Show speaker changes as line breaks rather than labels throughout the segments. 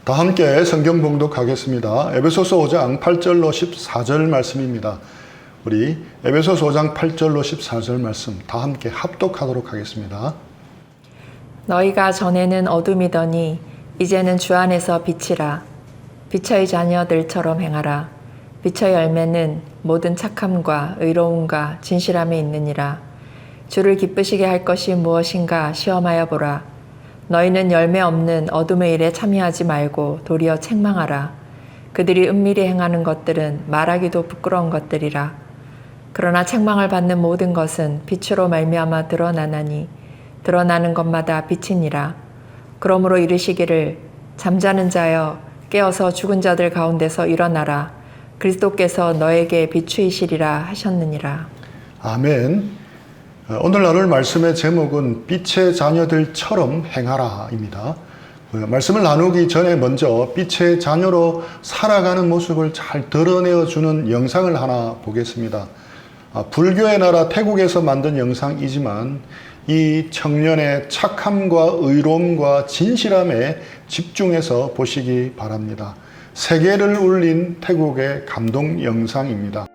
다 함께 성경 봉독하겠습니다. 에베소서 5장 8절로 14절 말씀입니다. 우리 에베소서 5장 8절로 14절 말씀 다 함께 합독하도록 하겠습니다.
너희가 전에는 어둠이더니 이제는 주 안에서 빛이라. 빛의 자녀들처럼 행하라. 빛의 열매는 모든 착함과 의로움과 진실함이 있느니라. 주를 기쁘시게 할 것이 무엇인가 시험하여 보라. 너희는 열매 없는 어둠의 일에 참여하지 말고 도리어 책망하라. 그들이 은밀히 행하는 것들은 말하기도 부끄러운 것들이라. 그러나 책망을 받는 모든 것은 빛으로 말미암아 드러나나니 드러나는 것마다 빛이니라. 그러므로 이르시기를 잠자는 자여 깨어서 죽은 자들 가운데서 일어나라. 그리스도께서 너에게 비추이시리라 하셨느니라.
아멘. 오늘 나눌 말씀의 제목은 빛의 자녀들처럼 행하라입니다. 말씀을 나누기 전에 먼저 빛의 자녀로 살아가는 모습을 잘 드러내어주는 영상을 하나 보겠습니다. 불교의 나라 태국에서 만든 영상이지만 이 청년의 착함과 의로움과 진실함에 집중해서 보시기 바랍니다. 세계를 울린 태국의 감동 영상입니다.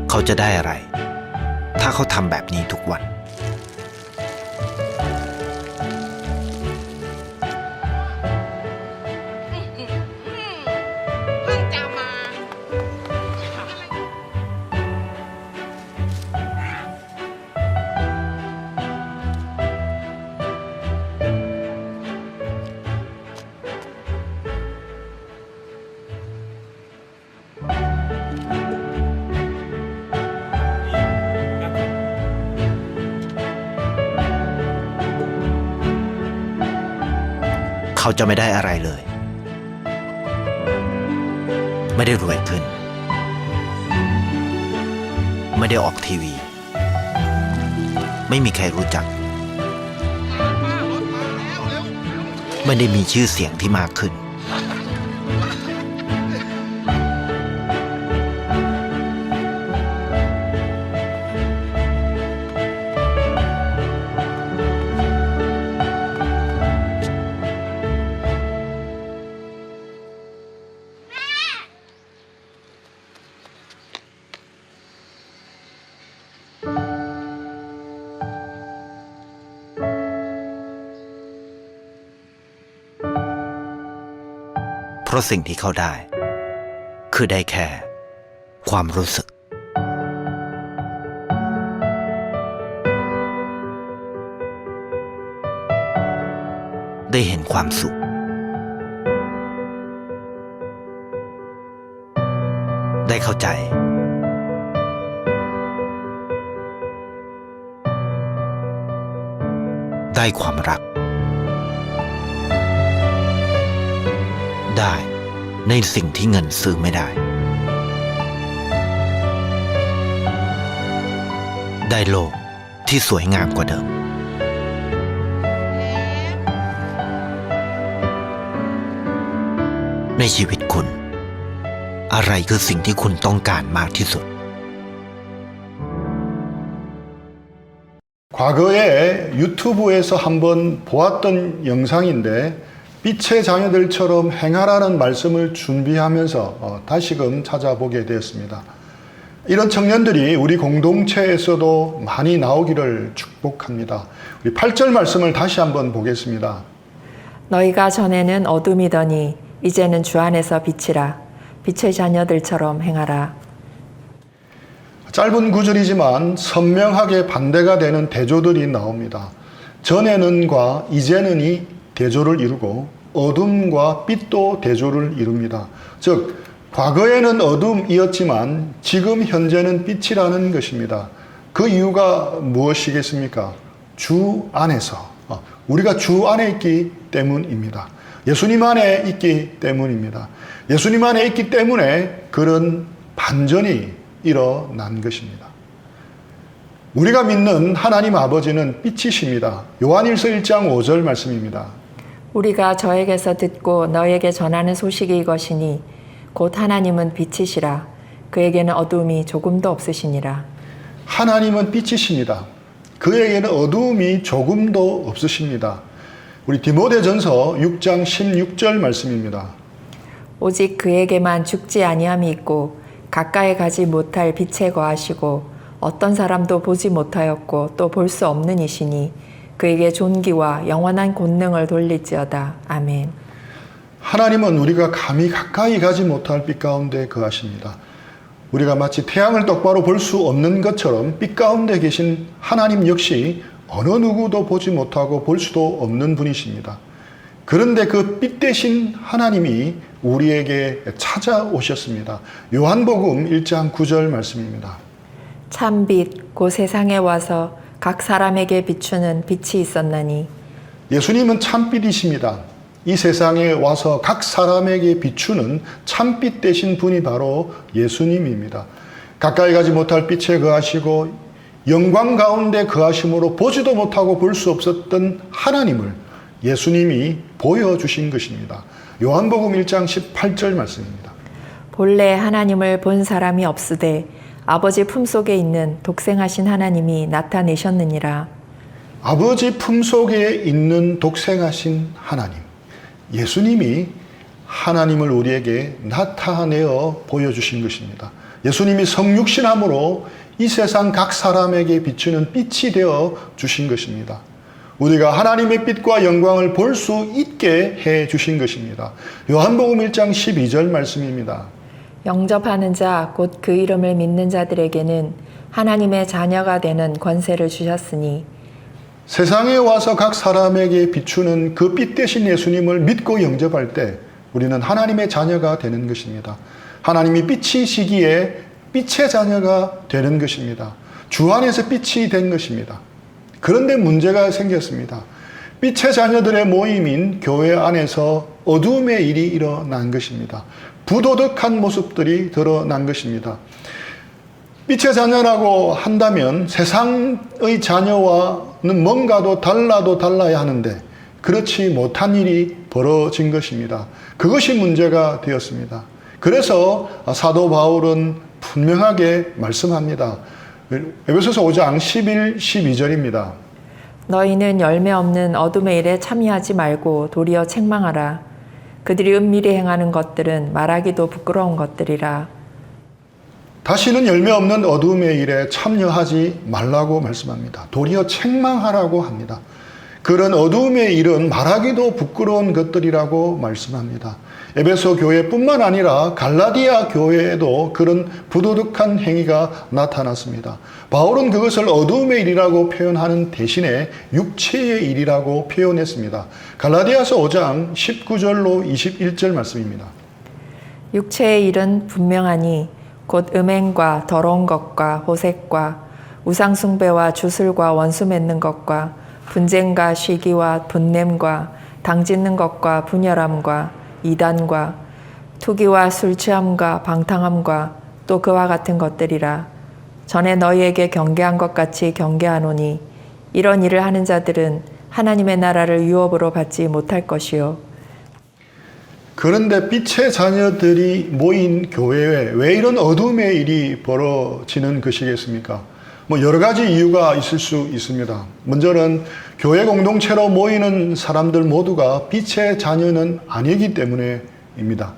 เขาจะได้อะไรถ้าเขาทำแบบนี้ทุกวันเขาจะไม่ได้อะไรเลยไม่ได้รวยขึ้นไม่ได้ออกทีวีไม่มีใครรู้จักไม่ได้มีชื่อเสียงที่มากขึ้นเพราะสิ่งที่เขาได้คือได้แค่ความรู้สึกได้เห็นความสุขได้เข้าใจได้ความรักได้ในสิ่งที่เงินซื้อไม่ได้ได้โลกที่สวยงามกว่าเดิมในชีวิตคุณอะไรคือสิ่งที่คุณต้องการมากที่สุด
과거에 유튜브에서 한번 보았던 영상인데 빛의 자녀들처럼 행하라는 말씀을 준비하면서 다시금 찾아보게 되었습니다. 이런 청년들이 우리 공동체에서도 많이 나오기를 축복합니다. 우리 8절 말씀을 다시 한번 보겠습니다.
너희가 전에는 어둠이더니 이제는 주 안에서 빛이라. 빛의 자녀들처럼 행하라.
짧은 구절이지만 선명하게 반대가 되는 대조들이 나옵니다. 전에는과 이제는이 대조를 이루고 어둠과 빛도 대조를 이룹니다. 즉 과거에는 어둠이었지만 지금 현재는 빛이라는 것입니다. 그 이유가 무엇이겠습니까? 주 안에서, 우리가 주 안에 있기 때문입니다. 예수님 안에 있기 때문입니다. 예수님 안에 있기 때문에 그런 반전이 일어난 것입니다. 우리가 믿는 하나님 아버지는 빛이십니다. 요한일서 1장 5절 말씀입니다.
우리가 저에게서 듣고 너에게 전하는 소식이 이것이니 곧 하나님은 빛이시라. 그에게는 어두움이 조금도 없으시니라.
하나님은 빛이십니다. 그에게는 어두움이 조금도 없으십니다. 우리 디모데전서 6장 16절 말씀입니다.
오직 그에게만 죽지 아니함이 있고 가까이 가지 못할 빛에 거하시고 어떤 사람도 보지 못하였고 또 볼 수 없는 이시니 그에게 존귀와 영원한 권능을 돌릴지어다. 아멘.
하나님은 우리가 감히 가까이 가지 못할 빛 가운데 거하십니다. 우리가 마치 태양을 똑바로 볼 수 없는 것처럼 빛 가운데 계신 하나님 역시 어느 누구도 보지 못하고 볼 수도 없는 분이십니다. 그런데 그 빛 대신 하나님이 우리에게 찾아오셨습니다. 요한복음 1장 9절 말씀입니다.
참빛 곧 세상에 와서 각 사람에게 비추는 빛이 있었나니.
예수님은 참빛이십니다. 이 세상에 와서 각 사람에게 비추는 참빛 되신 분이 바로 예수님입니다. 가까이 가지 못할 빛에 거하시고 영광 가운데 거하심으로 보지도 못하고 볼 수 없었던 하나님을 예수님이 보여주신 것입니다. 요한복음 1장 18절 말씀입니다.
본래 하나님을 본 사람이 없으되 아버지 품속에 있는 독생하신 하나님이 나타내셨느니라.
아버지 품속에 있는 독생하신 하나님, 예수님이 하나님을 우리에게 나타내어 보여주신 것입니다. 예수님이 성육신함으로 이 세상 각 사람에게 비추는 빛이 되어 주신 것입니다. 우리가 하나님의 빛과 영광을 볼 수 있게 해 주신 것입니다. 요한복음 1장 12절 말씀입니다.
영접하는 자 곧 그 이름을 믿는 자들에게는 하나님의 자녀가 되는 권세를 주셨으니.
세상에 와서 각 사람에게 비추는 그 빛 대신 예수님을 믿고 영접할 때 우리는 하나님의 자녀가 되는 것입니다. 하나님이 빛이시기에 빛의 자녀가 되는 것입니다. 주 안에서 빛이 된 것입니다. 그런데 문제가 생겼습니다. 빛의 자녀들의 모임인 교회 안에서 어두움의 일이 일어난 것입니다. 부도덕한 모습들이 드러난 것입니다. 빛의 자녀라고 한다면 세상의 자녀와는 뭔가도 달라야 하는데 그렇지 못한 일이 벌어진 것입니다. 그것이 문제가 되었습니다. 그래서 사도 바울은 분명하게 말씀합니다. 에베소서 5장 11, 12절입니다.
너희는 열매 없는 어둠의 일에 참여하지 말고 도리어 책망하라. 그들이 은밀히 행하는 것들은 말하기도 부끄러운 것들이라.
다시는 열매 없는 어둠의 일에 참여하지 말라고 말씀합니다. 도리어 책망하라고 합니다. 그런 어둠의 일은 말하기도 부끄러운 것들이라고 말씀합니다. 에베소 교회뿐만 아니라 갈라디아 교회에도 그런 부도덕한 행위가 나타났습니다. 바울은 그것을 어둠의 일이라고 표현하는 대신에 육체의 일이라고 표현했습니다. 갈라디아서 5장 19절로 21절 말씀입니다.
육체의 일은 분명하니 곧 음행과 더러운 것과 호색과 우상숭배와 주술과 원수 맺는 것과 분쟁과 시기와 분냄과 당짓는 것과 분열함과 이단과 투기와 술취함과 방탕함과 또 그와 같은 것들이라. 전에 너희에게 경계한 것 같이 경계하노니 이런 일을 하는 자들은 하나님의 나라를 유업으로 받지 못할 것이요.
그런데 빛의 자녀들이 모인 교회에 왜 이런 어둠의 일이 벌어지는 것이겠습니까? 여러 가지 이유가 있을 수 있습니다. 먼저는 교회 공동체로 모이는 사람들 모두가 빛의 자녀는 아니기 때문입니다.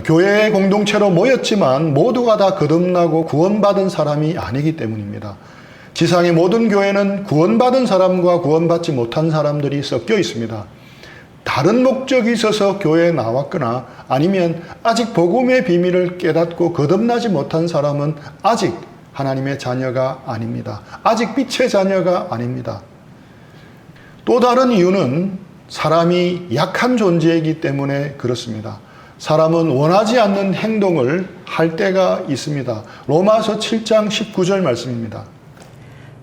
교회 공동체로 모였지만 모두가 다 거듭나고 구원받은 사람이 아니기 때문입니다. 지상의 모든 교회는 구원받은 사람과 구원받지 못한 사람들이 섞여 있습니다. 다른 목적이 있어서 교회에 나왔거나 아니면 아직 복음의 비밀을 깨닫고 거듭나지 못한 사람은 아직 하나님의 자녀가 아닙니다. 아직 빛의 자녀가 아닙니다. 또 다른 이유는 사람이 약한 존재이기 때문에 그렇습니다. 사람은 원하지 않는 행동을 할 때가 있습니다. 로마서 7장 19절 말씀입니다.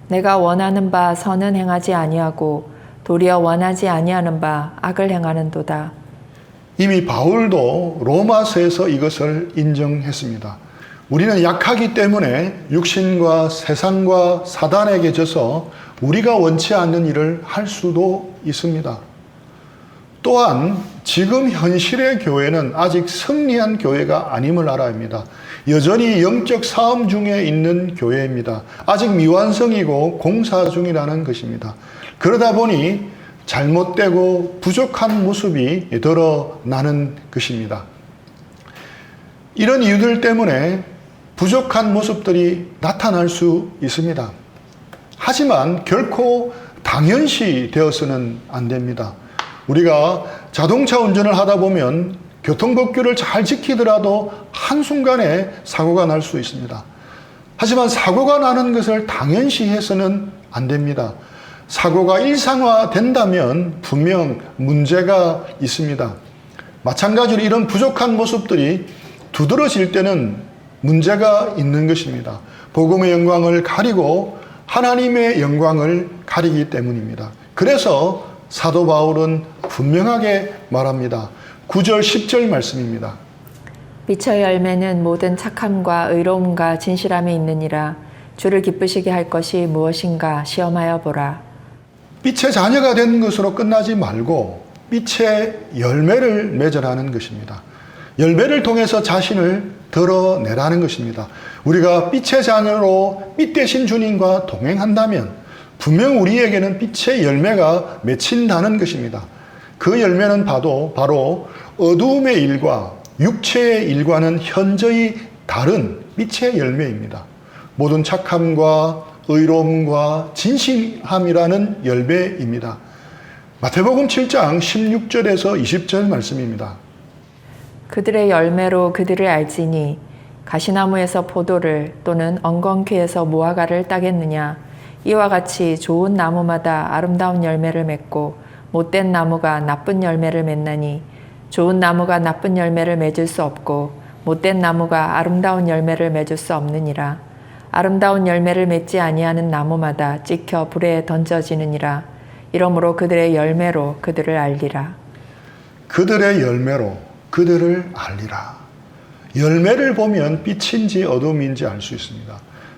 내가 원하는 바 선은 행하지 아니하고 도리어 원하지 아니하는 바 악을 행하는도다.
이미 바울도 로마서에서 이것을 인정했습니다. 우리는 약하기 때문에 육신과 세상과 사단에게 져서 우리가 원치 않는 일을 할 수도 있습니다. 또한 지금 현실의 교회는 아직 승리한 교회가 아님을 알아야 합니다. 여전히 영적 싸움 중에 있는 교회입니다. 아직 미완성이고 공사 중이라는 것입니다. 그러다 보니 잘못되고 부족한 모습이 드러나는 것입니다. 이런 이유들 때문에 부족한 모습들이 나타날 수 있습니다. 하지만 결코 당연시 되어서는 안 됩니다. 우리가 자동차 운전을 하다 보면 교통법규를 잘 지키더라도 한순간에 사고가 날 수 있습니다. 하지만 사고가 나는 것을 당연시해서는 안 됩니다. 사고가 일상화된다면 분명 문제가 있습니다. 마찬가지로 이런 부족한 모습들이 두드러질 때는 문제가 있는 것입니다. 복음의 영광을 가리고 하나님의 영광을 가리기 때문입니다. 그래서 사도 바울은 분명하게 말합니다. 9절 10절 말씀입니다.
빛의 열매는 모든 착함과 의로움과 진실함이 있느니라. 주를 기쁘시게 할 것이 무엇인가 시험하여 보라.
빛의 자녀가 된 것으로 끝나지 말고 빛의 열매를 맺으라는 것입니다. 열매를 통해서 자신을 드러내라는 것입니다. 우리가 빛의 자녀로 빛 대신 주님과 동행한다면 분명 우리에게는 빛의 열매가 맺힌다는 것입니다. 그 열매는 바로 어두움의 일과 육체의 일과는 현저히 다른 빛의 열매입니다. 모든 착함과 의로움과 진실함이라는 열매입니다. 마태복음 7장 16절에서 20절 말씀입니다.
그들의 열매로 그들을 알지니 가시나무에서 포도를 또는 엉겅퀴에서 무화과를 따겠느냐. 이와 같이 좋은 나무마다 아름다운 열매를 맺고 못된 나무가 나쁜 열매를 맺나니 좋은 나무가 나쁜 열매를 맺을 수 없고 못된 나무가 아름다운 열매를 맺을 수 없느니라. 아름다운 열매를 맺지 아니하는 나무마다 찍혀 불에 던져지느니라. 이러므로 그들의 열매로 그들을 알리라.
그들의 열매로 그들을 알리라. 열매를 보면 빛인지 어둠인지 알 수 있습니다.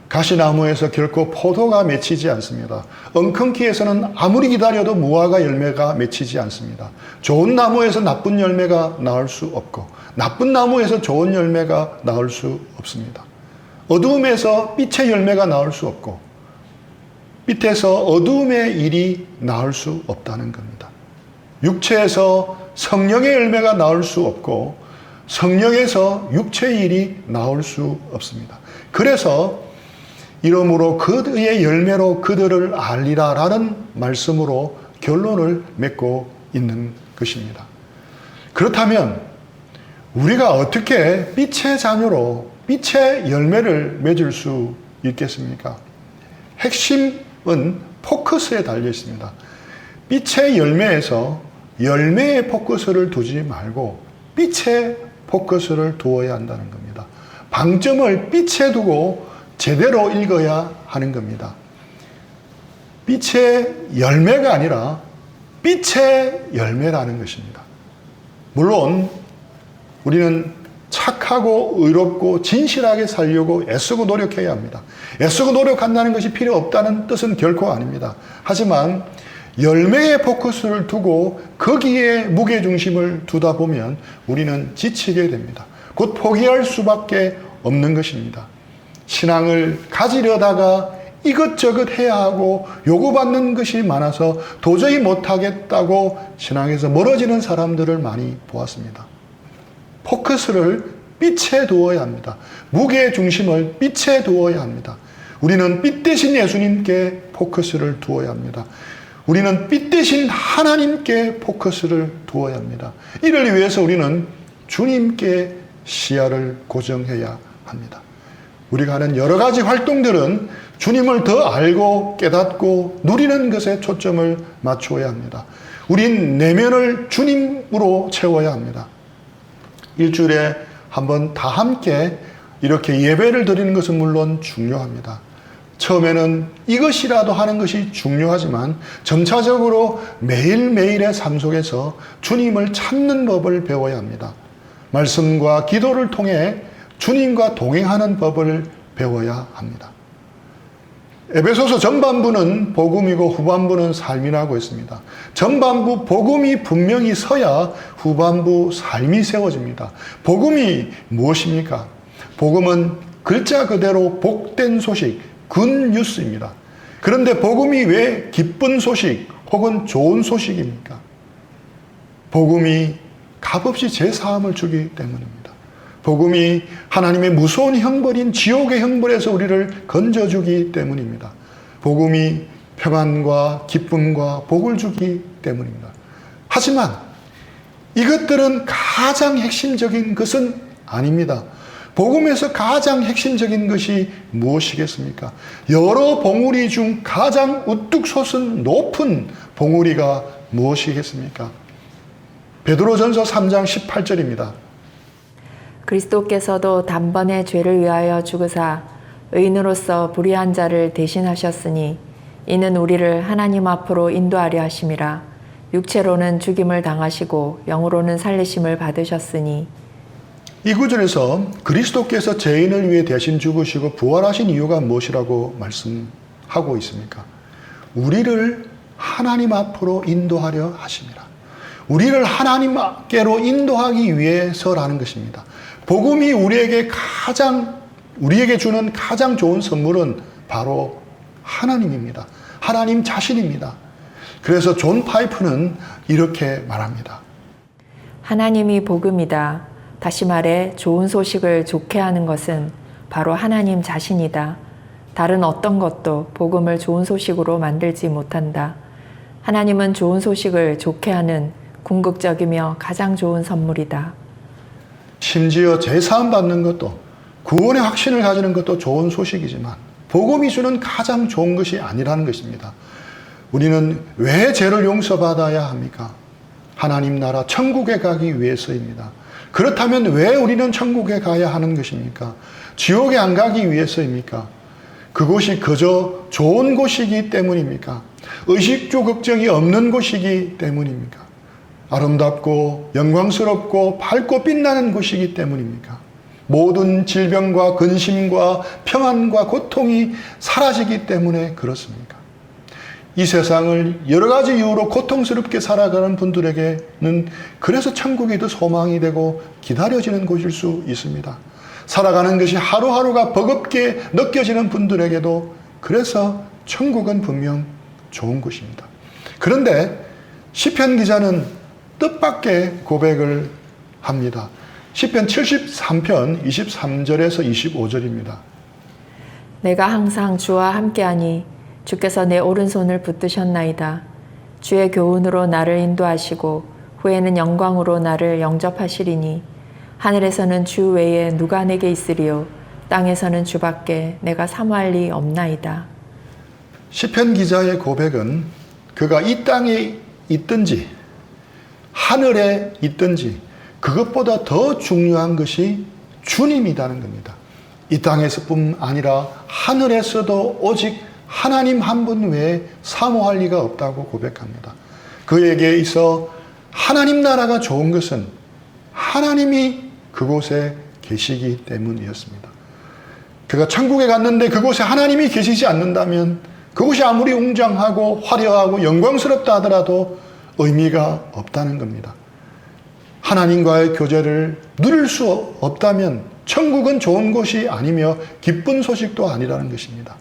가시나무에서 결코 포도가 맺히지 않습니다. 엉겅퀴에서는 아무리 기다려도 무화과 열매가 맺히지 않습니다. 좋은 나무에서 나쁜 열매가 나올 수 없고 나쁜 나무에서 좋은 열매가 나올 수 없습니다. 어두움에서 빛의 열매가 나올 수 없고 빛에서 어두움의 일이 나올 수 없다는 겁니다. 육체에서 성령의 열매가 나올 수 없고 성령에서 육체의 일이 나올 수 없습니다. 그래서 이러므로 그의 열매로 그들을 알리라라는 말씀으로 결론을 맺고 있는 것입니다. 그렇다면 우리가 어떻게 빛의 자녀로 빛의 열매를 맺을 수 있겠습니까? 핵심은 포커스에 달려 있습니다. 빛의 열매에서 열매의 포커스를 두지 말고 빛의 포커스를 두어야 한다는 겁니다. 방점을 빛에 두고 제대로 읽어야 하는 겁니다. 빛의 열매가 아니라 빛의 열매라는 것입니다. 물론 우리는 착하고 의롭고 진실하게 살려고 애쓰고 노력해야 합니다. 애쓰고 노력한다는 것이 필요 없다는 뜻은 결코 아닙니다. 하지만 열매의 포커스를 두고 거기에 무게중심을 두다 보면 우리는 지치게 됩니다. 곧 포기할 수밖에 없는 것입니다. 신앙을 가지려다가 이것저것 해야 하고 요구받는 것이 많아서 도저히 못하겠다고 신앙에서 멀어지는 사람들을 많이 보았습니다. 포커스를 빛에 두어야 합니다. 무게 중심을 빛에 두어야 합니다. 우리는 빛 대신 예수님께 포커스를 두어야 합니다. 우리는 빛 대신 하나님께 포커스를 두어야 합니다. 이를 위해서 우리는 주님께 시야를 고정해야 합니다. 우리가 하는 여러 가지 활동들은 주님을 더 알고 깨닫고 누리는 것에 초점을 맞추어야 합니다. 우린 내면을 주님으로 채워야 합니다. 일주일에 한 번 다 함께 이렇게 예배를 드리는 것은 물론 중요합니다. 처음에는 이것이라도 하는 것이 중요하지만 점차적으로 매일매일의 삶 속에서 주님을 찾는 법을 배워야 합니다. 말씀과 기도를 통해 주님과 동행하는 법을 배워야 합니다. 에베소서 전반부는 복음이고 후반부는 삶이라고 했습니다. 전반부 복음이 분명히 서야 후반부 삶이 세워집니다. 복음이 무엇입니까? 복음은 글자 그대로 복된 소식, 굿뉴스입니다. 그런데 복음이 왜 기쁜 소식 혹은 좋은 소식입니까? 복음이 값없이 제사함을 주기 때문입니다. 복음이 하나님의 무서운 형벌인 지옥의 형벌에서 우리를 건져주기 때문입니다. 복음이 평안과 기쁨과 복을 주기 때문입니다. 하지만 이것들은 가장 핵심적인 것은 아닙니다. 복음에서 가장 핵심적인 것이 무엇이겠습니까? 여러 봉우리 중 가장 우뚝 솟은 높은 봉우리가 무엇이겠습니까? 베드로전서 3장 18절입니다.
그리스도께서도 단번에 죄를 위하여 죽으사 의인으로서 불의한 자를 대신하셨으니 이는 우리를 하나님 앞으로 인도하려 하심이라. 육체로는 죽임을 당하시고 영으로는 살리심을 받으셨으니.
이 구절에서 그리스도께서 죄인을 위해 대신 죽으시고 부활하신 이유가 무엇이라고 말씀하고 있습니까? 우리를 하나님 앞으로 인도하려 하심이라. 우리를 하나님께로 인도하기 위해서라는 것입니다. 복음이 우리에게 주는 가장 좋은 선물은 바로 하나님입니다. 하나님 자신입니다. 그래서 존 파이프는 이렇게 말합니다.
하나님이 복음이다. 다시 말해 좋은 소식을 좋게 하는 것은 바로 하나님 자신이다. 다른 어떤 것도 복음을 좋은 소식으로 만들지 못한다. 하나님은 좋은 소식을 좋게 하는 궁극적이며 가장 좋은 선물이다.
심지어 제사함 받는 것도 구원의 확신을 가지는 것도 좋은 소식이지만 복음이 주는 가장 좋은 것이 아니라는 것입니다. 우리는 왜 죄를 용서받아야 합니까? 하나님 나라 천국에 가기 위해서입니다. 그렇다면 왜 우리는 천국에 가야 하는 것입니까? 지옥에 안 가기 위해서입니까? 그곳이 그저 좋은 곳이기 때문입니까? 의식주 걱정이 없는 곳이기 때문입니까? 아름답고 영광스럽고 밝고 빛나는 곳이기 때문입니까? 모든 질병과 근심과 평안과 고통이 사라지기 때문에 그렇습니까? 이 세상을 여러 가지 이유로 고통스럽게 살아가는 분들에게는 그래서 천국이 더 소망이 되고 기다려지는 곳일 수 있습니다. 살아가는 것이 하루하루가 버겁게 느껴지는 분들에게도 그래서 천국은 분명 좋은 곳입니다. 그런데 시편 기자는 뜻밖의 고백을 합니다. 시편 73편 23절에서 25절입니다.
내가 항상 주와 함께하니 주께서 내 오른손을 붙드셨나이다. 주의 교훈으로 나를 인도하시고 후에는 영광으로 나를 영접하시리니 하늘에서는 주 외에 누가 내게 있으리요 땅에서는 주밖에 내가 사모할 리 없나이다.
시편 기자의 고백은 그가 이 땅에 있든지 하늘에 있든지 그것보다 더 중요한 것이 주님이라는 겁니다. 이 땅에서뿐 아니라 하늘에서도 오직 하나님 한 분 외에 사모할 리가 없다고 고백합니다. 그에게 있어 하나님 나라가 좋은 것은 하나님이 그곳에 계시기 때문이었습니다. 그가 천국에 갔는데 그곳에 하나님이 계시지 않는다면 그곳이 아무리 웅장하고 화려하고 영광스럽다 하더라도 의미가 없다는 겁니다. 하나님과의 교제를 누릴 수 없다면 천국은 좋은 곳이 아니며 기쁜 소식도 아니라는 것입니다.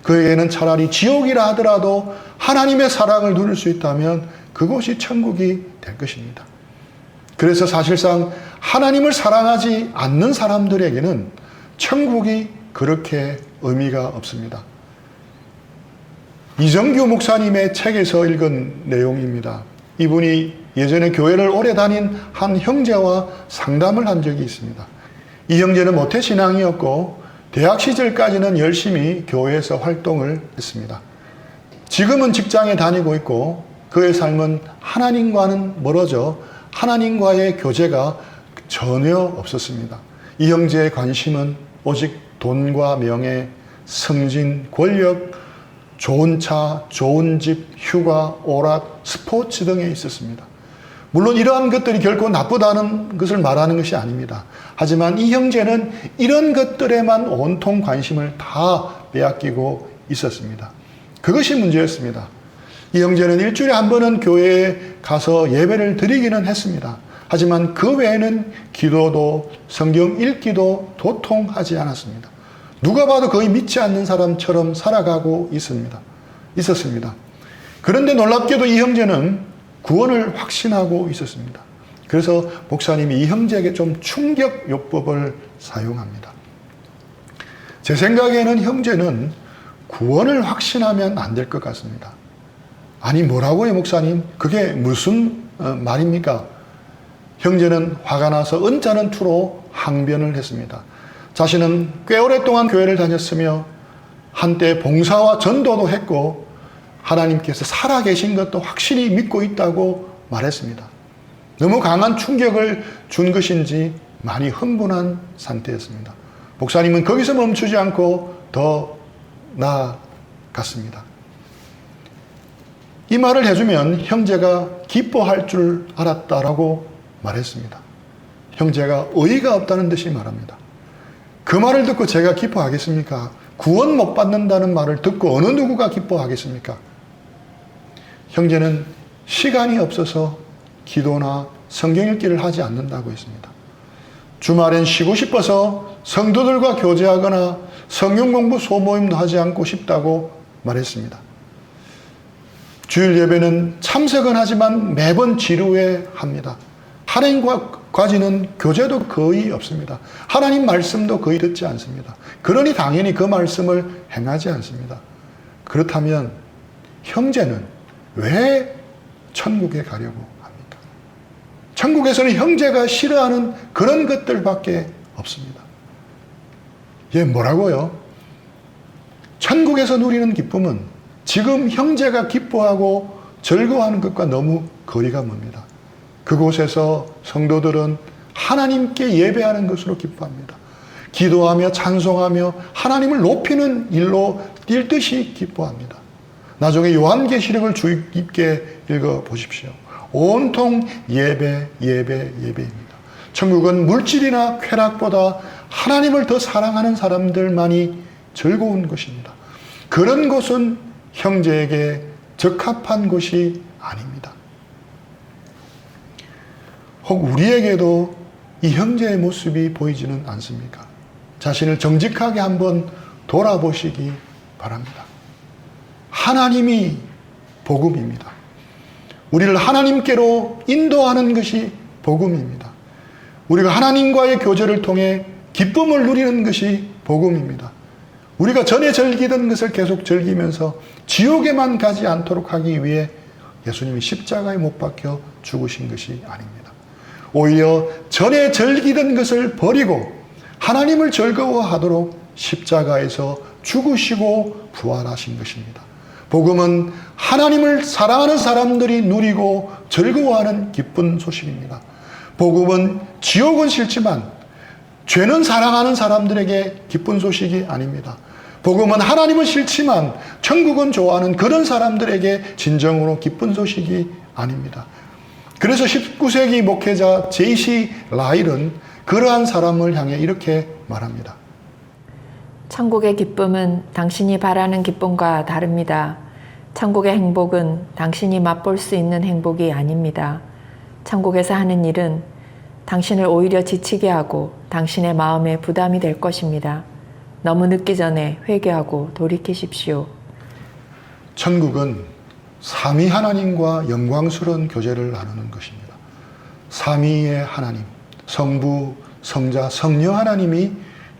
그에게는 차라리 지옥이라 하더라도 하나님의 사랑을 누릴 수 있다면 그곳이 천국이 될 것입니다. 그래서 사실상 하나님을 사랑하지 않는 사람들에게는 천국이 그렇게 의미가 없습니다. 이정규 목사님의 책에서 읽은 내용입니다. 이분이 예전에 교회를 오래 다닌 한 형제와 상담을 한 적이 있습니다. 이 형제는 모태신앙이었고 대학 시절까지는 열심히 교회에서 활동을 했습니다. 지금은 직장에 다니고 있고 그의 삶은 하나님과는 멀어져 하나님과의 교제가 전혀 없었습니다. 이 형제의 관심은 오직 돈과 명예, 승진, 권력, 좋은 차, 좋은 집, 휴가, 오락, 스포츠 등에 있었습니다. 물론 이러한 것들이 결코 나쁘다는 것을 말하는 것이 아닙니다. 하지만 이 형제는 이런 것들에만 온통 관심을 다 빼앗기고 있었습니다. 그것이 문제였습니다. 이 형제는 일주일에 한 번은 교회에 가서 예배를 드리기는 했습니다. 하지만 그 외에는 기도도 성경 읽기도 도통하지 않았습니다. 누가 봐도 거의 믿지 않는 사람처럼 살아가고 있었습니다. 그런데 놀랍게도 이 형제는 구원을 확신하고 있었습니다. 그래서 목사님이 이 형제에게 좀 충격 요법을 사용합니다. 제 생각에는 형제는 구원을 확신하면 안 될 것 같습니다. 아니 뭐라고요 목사님? 그게 무슨 말입니까? 형제는 화가 나서 언짢은 투로 항변을 했습니다. 자신은 꽤 오랫동안 교회를 다녔으며 한때 봉사와 전도도 했고 하나님께서 살아계신 것도 확실히 믿고 있다고 말했습니다. 너무 강한 충격을 준 것인지 많이 흥분한 상태였습니다. 목사님은 거기서 멈추지 않고 더 나아갔습니다. 이 말을 해주면 형제가 기뻐할 줄 알았다라고 말했습니다. 형제가 어이가 없다는 듯이 말합니다. 그 말을 듣고 제가 기뻐하겠습니까? 구원 못 받는다는 말을 듣고 어느 누구가 기뻐하겠습니까? 형제는 시간이 없어서 기도나 성경 읽기를 하지 않는다고 했습니다. 주말엔 쉬고 싶어서 성도들과 교제하거나 성경 공부 소모임도 하지 않고 싶다고 말했습니다. 주일 예배는 참석은 하지만 매번 지루해 합니다. 하나님과까지는 교제도 거의 없습니다. 하나님 말씀도 거의 듣지 않습니다. 그러니 당연히 그 말씀을 행하지 않습니다. 그렇다면 형제는 왜 천국에 가려고 합니까? 천국에서는 형제가 싫어하는 그런 것들밖에 없습니다. 예, 뭐라고요? 천국에서 누리는 기쁨은 지금 형제가 기뻐하고 즐거워하는 것과 너무 거리가 멉니다. 그곳에서 성도들은 하나님께 예배하는 것으로 기뻐합니다. 기도하며 찬송하며 하나님을 높이는 일로 뛸듯이 기뻐합니다. 나중에 요한계시록을 주의 깊게 읽어보십시오. 온통 예배입니다. 천국은 물질이나 쾌락보다 하나님을 더 사랑하는 사람들만이 즐거운 곳입니다. 그런 곳은 형제에게 적합한 곳이 아닙니다. 혹 우리에게도 이 형제의 모습이 보이지는 않습니까? 자신을 정직하게 한번 돌아보시기 바랍니다. 하나님이 복음입니다. 우리를 하나님께로 인도하는 것이 복음입니다. 우리가 하나님과의 교제를 통해 기쁨을 누리는 것이 복음입니다. 우리가 전에 즐기던 것을 계속 즐기면서 지옥에만 가지 않도록 하기 위해 예수님이 십자가에 못 박혀 죽으신 것이 아닙니다. 오히려 전에 즐기던 것을 버리고 하나님을 즐거워하도록 십자가에서 죽으시고 부활하신 것입니다. 복음은 하나님을 사랑하는 사람들이 누리고 즐거워하는 기쁜 소식입니다. 복음은 지옥은 싫지만 죄는 사랑하는 사람들에게 기쁜 소식이 아닙니다. 복음은 하나님은 싫지만 천국은 좋아하는 그런 사람들에게 진정으로 기쁜 소식이 아닙니다. 그래서 19세기 목회자 제이시 라일은 그러한 사람을 향해 이렇게 말합니다.
천국의 기쁨은 당신이 바라는 기쁨과 다릅니다. 천국의 행복은 당신이 맛볼 수 있는 행복이 아닙니다. 천국에서 하는 일은 당신을 오히려 지치게 하고 당신의 마음에 부담이 될 것입니다. 너무 늦기 전에 회개하고 돌이키십시오.
천국은 삼위 하나님과 영광스러운 교제를 나누는 것입니다. 삼위의 하나님, 성부, 성자, 성령 하나님이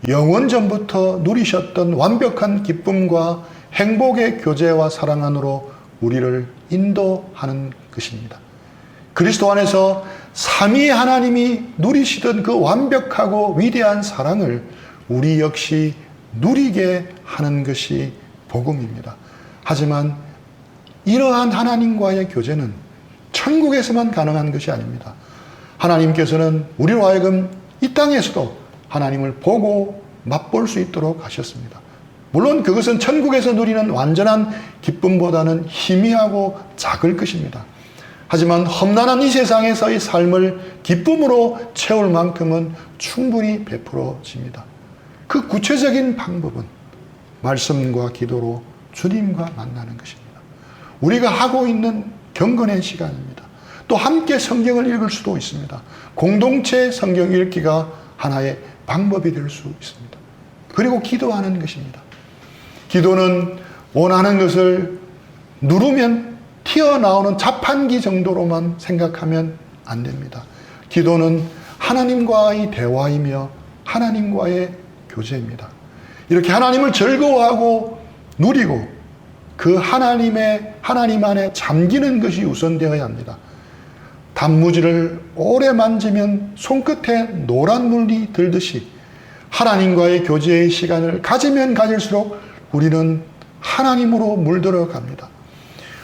영원 전부터 누리셨던 완벽한 기쁨과 행복의 교제와 사랑 안으로 우리를 인도하는 것입니다. 그리스도 안에서 삼위 하나님이 누리시던 그 완벽하고 위대한 사랑을 우리 역시 누리게 하는 것이 복음입니다. 하지만 이러한 하나님과의 교제는 천국에서만 가능한 것이 아닙니다. 하나님께서는 우리로 하여금 이 땅에서도 하나님을 보고 맛볼 수 있도록 하셨습니다. 물론 그것은 천국에서 누리는 완전한 기쁨보다는 희미하고 작을 것입니다. 하지만 험난한 이 세상에서의 삶을 기쁨으로 채울 만큼은 충분히 베풀어집니다. 그 구체적인 방법은 말씀과 기도로 주님과 만나는 것입니다. 우리가 하고 있는 경건의 시간입니다. 또 함께 성경을 읽을 수도 있습니다. 공동체 성경 읽기가 하나의 방법이 될 수 있습니다. 그리고 기도하는 것입니다. 기도는 원하는 것을 누르면 튀어나오는 자판기 정도로만 생각하면 안 됩니다. 기도는 하나님과의 대화이며 하나님과의 교제입니다. 이렇게 하나님을 즐거워하고 누리고 그 하나님 안에 잠기는 것이 우선되어야 합니다. 단무지를 오래 만지면 손끝에 노란 물이 들듯이 하나님과의 교제의 시간을 가지면 가질수록 우리는 하나님으로 물들어 갑니다.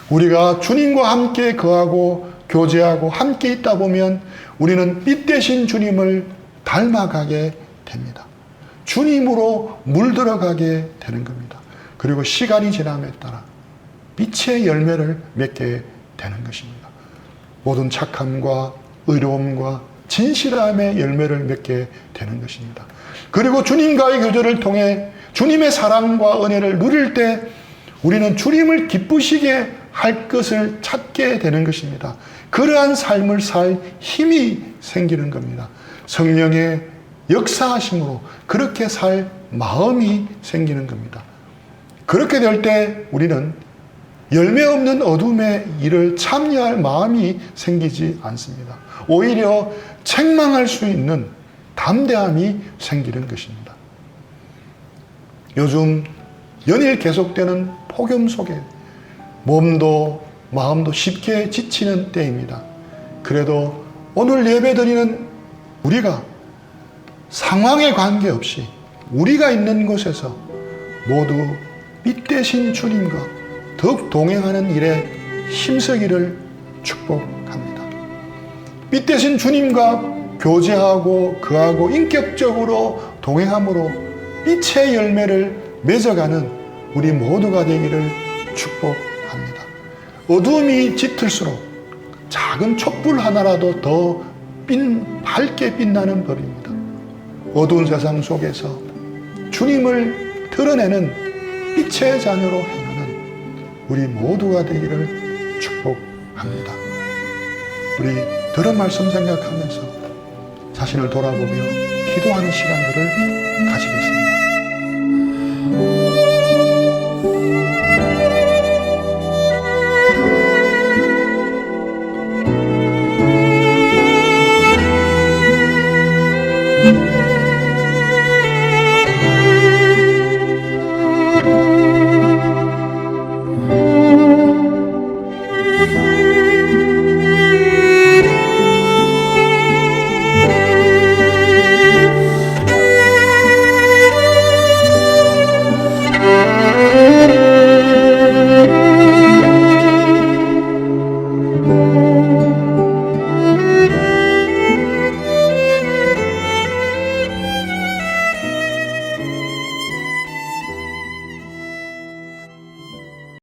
우리가 주님과 함께 거하고 교제하고 함께 있다 보면 우리는 빛 대신 주님을 닮아가게 됩니다. 주님으로 물들어가게 되는 겁니다. 그리고 시간이 지남에 따라 빛의 열매를 맺게 되는 것입니다. 모든 착함과 의로움과 진실함의 열매를 맺게 되는 것입니다. 그리고 주님과의 교제를 통해 주님의 사랑과 은혜를 누릴 때 우리는 주님을 기쁘시게 할 것을 찾게 되는 것입니다. 그러한 삶을 살 힘이 생기는 겁니다. 성령의 역사하심으로 그렇게 살 마음이 생기는 겁니다. 그렇게 될 때 우리는 열매 없는 어둠의 일을 참여할 마음이 생기지 않습니다. 오히려 책망할 수 있는 담대함이 생기는 것입니다. 요즘 연일 계속되는 폭염 속에 몸도 마음도 쉽게 지치는 때입니다. 그래도 오늘 예배드리는 우리가 상황에 관계없이 우리가 있는 곳에서 모두 빛 대신 주님과 더욱 동행하는 일에 힘쓰기를 축복합니다. 빛 대신 주님과 교제하고 그하고 인격적으로 동행함으로 빛의 열매를 맺어가는 우리 모두가 되기를 축복합니다. 어둠이 짙을수록 작은 촛불 하나라도 더 밝게 빛나는 법입니다. 어두운 세상 속에서 주님을 드러내는 빛의 자녀로 행하는 우리 모두가 되기를 축복합니다. 우리 들은 말씀 생각하면서 자신을 돌아보며 기도하는 시간들을 가지겠습니다.